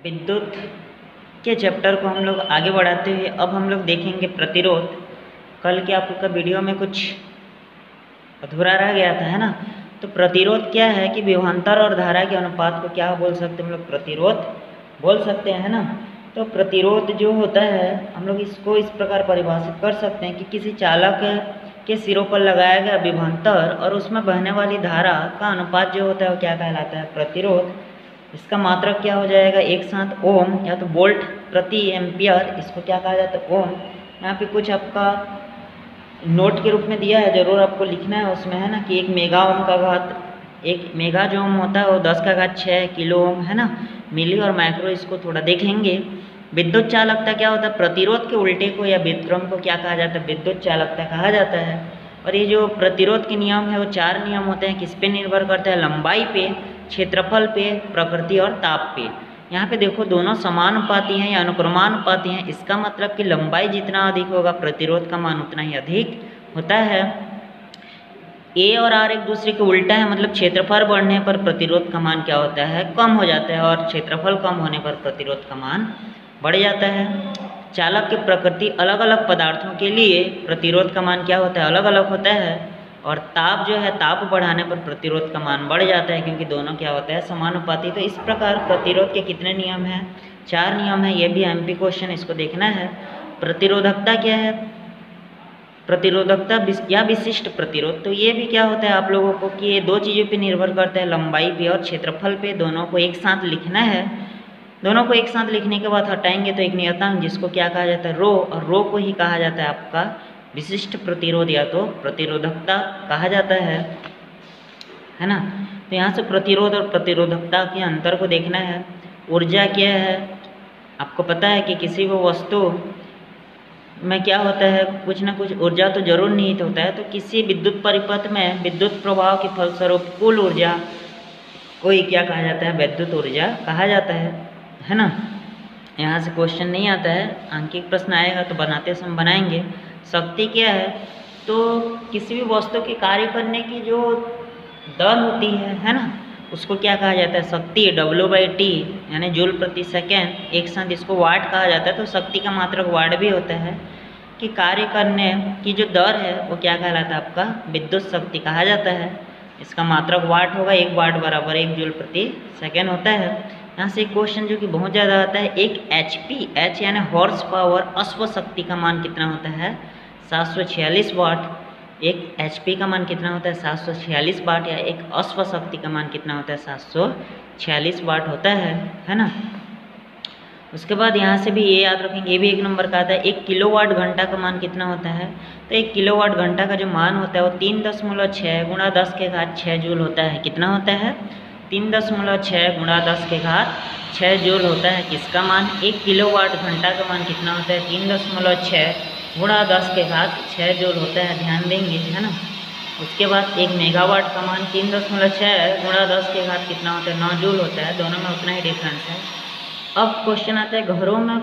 विद्युत के चैप्टर को हम लोग आगे बढ़ाते हुए अब हम लोग देखेंगे प्रतिरोध। कल के आपका वीडियो में कुछ अधूरा रह गया था, है ना। तो प्रतिरोध क्या है कि विभवांतर और धारा के अनुपात को क्या बोल सकते हैं हम लोग, प्रतिरोध बोल सकते हैं, है ना। तो प्रतिरोध जो होता है हम लोग इसको इस प्रकार परिभाषित कर सकते हैं कि किसी चालक के सिरों पर लगाया गया विभवांतर और उसमें बहने वाली धारा का अनुपात जो होता है वो क्या कहलाता है, प्रतिरोध। इसका मात्रक क्या हो जाएगा, एक साथ ओम या तो वोल्ट प्रति एम्पियर, इसको क्या कहा जाता है, ओम। यहाँ पे कुछ आपका नोट के रूप में दिया है, जरूर आपको लिखना है उसमें, है ना, कि 1 मेगा ओम का घात, 1 मेगा जो ओम होता है वो 10 का घात 6 किलो ओम, है ना। मिली और माइक्रो इसको थोड़ा देखेंगे। विद्युत चालकता क्या होता है, प्रतिरोध के उल्टे को या व्युत्क्रम को क्या कहा जाता है, विद्युत चालकता कहा जाता है। और ये जो प्रतिरोध के नियम है वो 4 नियम होते हैं, किस पे निर्भर करते हैं, लंबाई पे, क्षेत्रफल पे, प्रकृति और ताप पे। यहाँ पे देखो दोनों समानुपाती हैं या अनुक्रमानुपाती हैं, इसका मतलब कि लंबाई जितना अधिक होगा प्रतिरोध का मान उतना ही अधिक होता है। ए और आर एक दूसरे के उल्टा है, मतलब क्षेत्रफल बढ़ने पर प्रतिरोध का मान क्या होता है, कम हो जाता है, और क्षेत्रफल कम होने पर प्रतिरोध का मान बढ़ जाता है। चालक की प्रकृति अलग अलग पदार्थों के लिए प्रतिरोध का मान क्या होता है, अलग अलग होता है। और ताप जो है, ताप बढ़ाने पर प्रतिरोध का मान बढ़ जाता है, क्योंकि दोनों क्या होता है, समानुपाती। तो इस प्रकार प्रतिरोध के कितने नियम हैं, 4 नियम हैं। ये भी एमपी क्वेश्चन, इसको देखना है। प्रतिरोधकता क्या है, प्रतिरोधकता या विशिष्ट प्रतिरोध, तो ये भी क्या होता है आप लोगों को कि ये 2 चीज़ों पे निर्भर करता है, लंबाई पे और क्षेत्रफल पे। दोनों को एक साथ लिखना है। दोनों को एक साथ लिखने के बाद हटाएंगे तो एक नियतांक जिसको क्या कहा जाता है, रो, और रो को ही कहा जाता है आपका विशिष्ट प्रतिरोध या तो प्रतिरोधकता कहा जाता है ना। तो यहाँ से प्रतिरोध और प्रतिरोधकता के अंतर को देखना है। ऊर्जा क्या है, आपको पता है कि किसी भी वस्तु में क्या होता है, कुछ ना कुछ ऊर्जा तो जरूर निहित होता है। तो किसी विद्युत परिपथ में विद्युत प्रभाव के फलस्वरूप कुल ऊर्जा को ही क्या कहा जाता है, विद्युत ऊर्जा कहा जाता है ना। यहाँ से क्वेश्चन नहीं आता है, अंकित प्रश्न आएगा तो बनाते समय बनाएंगे। शक्ति क्या है, तो किसी भी वस्तु के कार्य करने की जो दर होती है ना, उसको क्या कहा जाता है, शक्ति। W/T यानी जूल प्रति सेकेंड, एक साथ इसको वाट कहा जाता है। तो शक्ति का मात्रक वाट भी होता है, कि कार्य करने की जो दर है वो क्या कहलाता है, आपका विद्युत शक्ति कहा जाता है। इसका मात्रक वाट होगा, 1 वाट बराबर 1 जूल प्रति सेकेंड होता है। यहाँ से एक क्वेश्चन जो कि बहुत ज़्यादा आता है, एक HP, H यानी हॉर्स पावर, अश्व शक्ति का मान कितना होता है, 746 वाट। एक HP का मान कितना होता है, 746 वाट, या एक अश्व शक्ति का मान कितना होता है, 746 वाट होता है ना। उसके बाद यहाँ से भी ये याद रखेंगे, ये भी 1 नंबर का आता है। 1 किलोवाट घंटा का मान कितना होता है, तो 1 किलोवाट घंटा का जो मान होता है वो 3.6 गुणा 10 के घात 6 जूल होता है। कितना होता है, 3.6 गुणा 10 के घात 6 जूल होता है। किसका मान, 1 किलोवाट घंटा का मान कितना होता है, 3.6 गुणा 10 के घात 6 जूल होता है, ध्यान देंगे, है ना। उसके बाद 1 मेगावाट का मान 3.6 गुणा 10 के घात कितना होता है, 9 जूल होता है। दोनों में उतना ही डिफरेंस है। अब क्वेश्चन आता है, घरों में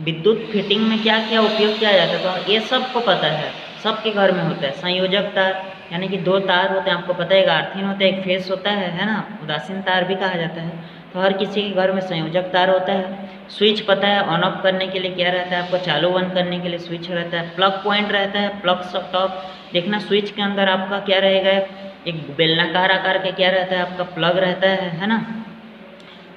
विद्युत फिटिंग में क्या क्या उपयोग किया जाता है, तो ये सबको पता है, सबके घर में होता है। संयोजक तार यानी कि 2 तार होते हैं, आपको पता है, एक आर्थिन होता है, एक फेस होता है ना, उदासीन तार भी कहा जाता है। तो हर किसी के घर में संयोजक तार होता है। स्विच पता है, ऑन ऑफ करने के लिए क्या रहता है, आपको चालू बंद करने के लिए स्विच रहता है। प्लग पॉइंट रहता है, प्लग टॉप, देखना स्विच के अंदर आपका क्या रहेगा, एक बेलनाकार आकार का क्या रहता है, आपका प्लग रहता है ना।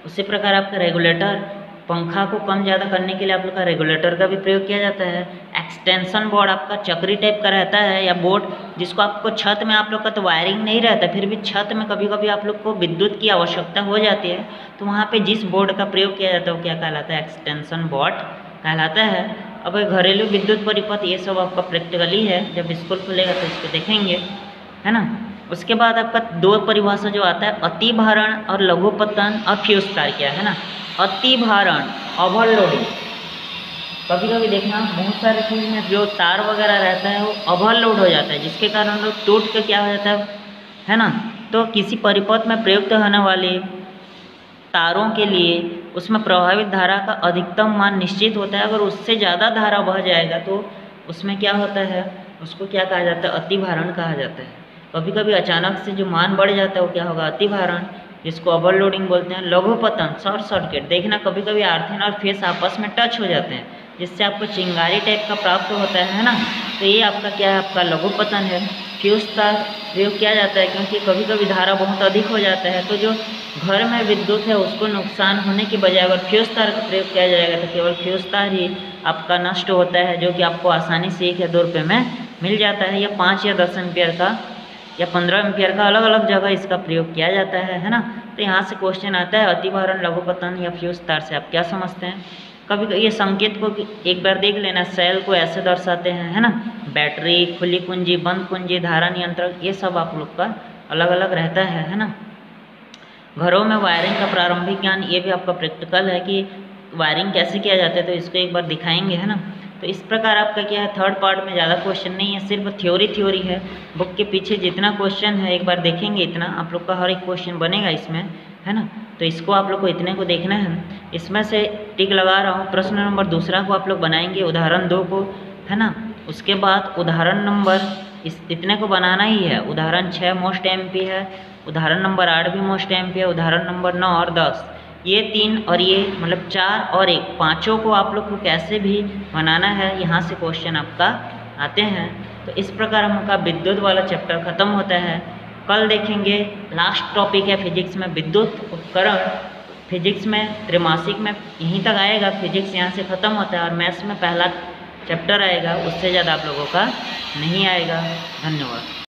उसी प्रकार आपका रेगुलेटर, पंखा को कम ज़्यादा करने के लिए आप लोग का रेगुलेटर का भी प्रयोग किया जाता है। एक्सटेंशन बोर्ड आपका चक्री टाइप का रहता है, या बोर्ड जिसको आपको छत में, आप लोग का तो वायरिंग नहीं रहता, फिर भी छत में कभी कभी आप लोग को विद्युत की आवश्यकता हो जाती है, तो वहाँ पे जिस बोर्ड का प्रयोग किया जाता है वो क्या कहलाता है, एक्सटेंशन बोर्ड कहलाता है। अब घरेलू विद्युत परिपथ, ये सब आपका प्रैक्टिकली है, जब स्कूल खुलेगा तो इसको देखेंगे, है ना। उसके बाद आपका 2 परिभाषा जो आता है, अति भारण और लघुपतन और फ्यूज तार क्या है ना। अति भारण, ओवरलोडिंग, कभी कभी देखना बहुत सारे चीज़ में जो तार वगैरह रहता है वो ओवरलोड हो जाता है, जिसके कारण लोग टूट के क्या हो जाता है ना। तो किसी परिपथ में प्रयुक्त होने वाले तारों के लिए उसमें प्रभावित धारा का अधिकतम मान निश्चित होता है। अगर उससे ज़्यादा धारा बह जाएगा तो उसमें क्या होता है, उसको क्या कहा जाता है, अति भारण कहा जाता है। कभी कभी अचानक से जो मान बढ़ जाता है वो क्या होगा, अति भारण। जिसको ओवरलोडिंग बोलते हैं। लघुपतन शॉर्ट सर्किट, देखना कभी कभी आर्थिन और फेस आपस में टच हो जाते हैं जिससे आपको चिंगारी टाइप का प्राप्त होता है ना, तो ये आपका क्या है, आपका लघुपतन है। फ्यूज तार प्रयोग किया जाता है क्योंकि कभी कभी धारा बहुत अधिक हो जाता है, तो जो घर में विद्युत है उसको नुकसान होने की बजाय अगर फ्यूज तार का प्रयोग किया जाएगा तो केवल फ्यूज तार ही आपका नष्ट होता है, जो कि आपको आसानी से 1 या 2 रुपये में मिल जाता है, या 5 या 10 एम्पियर का या 15 एम्पियर का अलग अलग जगह इसका प्रयोग किया जाता है ना। तो यहाँ से क्वेश्चन आता है अतिभारण, लघुपतन या फ्यूज तार से आप क्या समझते हैं। कभी ये संकेत को एक बार देख लेना, सेल को ऐसे दर्शाते हैं, है ना, बैटरी, खुली कुंजी, बंद कुंजी, धारा नियंत्रक, ये सब आप लोग का अलग अलग रहता है ना। घरों में वायरिंग का प्रारंभिक ज्ञान, ये भी आपका प्रैक्टिकल है कि वायरिंग कैसे किया जाता है, तो इसको एक बार दिखाएंगे, है ना। तो इस प्रकार आपका क्या है, थर्ड पार्ट में ज़्यादा क्वेश्चन नहीं है, सिर्फ थ्योरी है। बुक के पीछे जितना क्वेश्चन है एक बार देखेंगे, इतना आप लोग का हर एक क्वेश्चन बनेगा इसमें, है ना। तो इसको आप लोग को इतने को देखना है। इसमें से टिक लगा रहा हूँ, प्रश्न नंबर 2 को आप लोग बनाएंगे, उदाहरण 2 को, है ना। उसके बाद उदाहरण नंबर इतने को बनाना ही है। उदाहरण 6 मोस्ट एमपी है, उदाहरण नंबर 8 भी मोस्ट एमपी है, उदाहरण नंबर 9 और 10, ये 3 और ये मतलब 4 और 1, पाँचों को आप लोग को कैसे भी बनाना है, यहाँ से क्वेश्चन आपका आते हैं। तो इस प्रकार हमका विद्युत वाला चैप्टर खत्म होता है। कल देखेंगे लास्ट टॉपिक है फिजिक्स में विद्युत उपकरण। फिजिक्स में त्रैमासिक में यहीं तक आएगा, फिजिक्स यहाँ से ख़त्म होता है, और मैथ्स में पहला चैप्टर आएगा, उससे ज़्यादा आप लोगों का नहीं आएगा। धन्यवाद।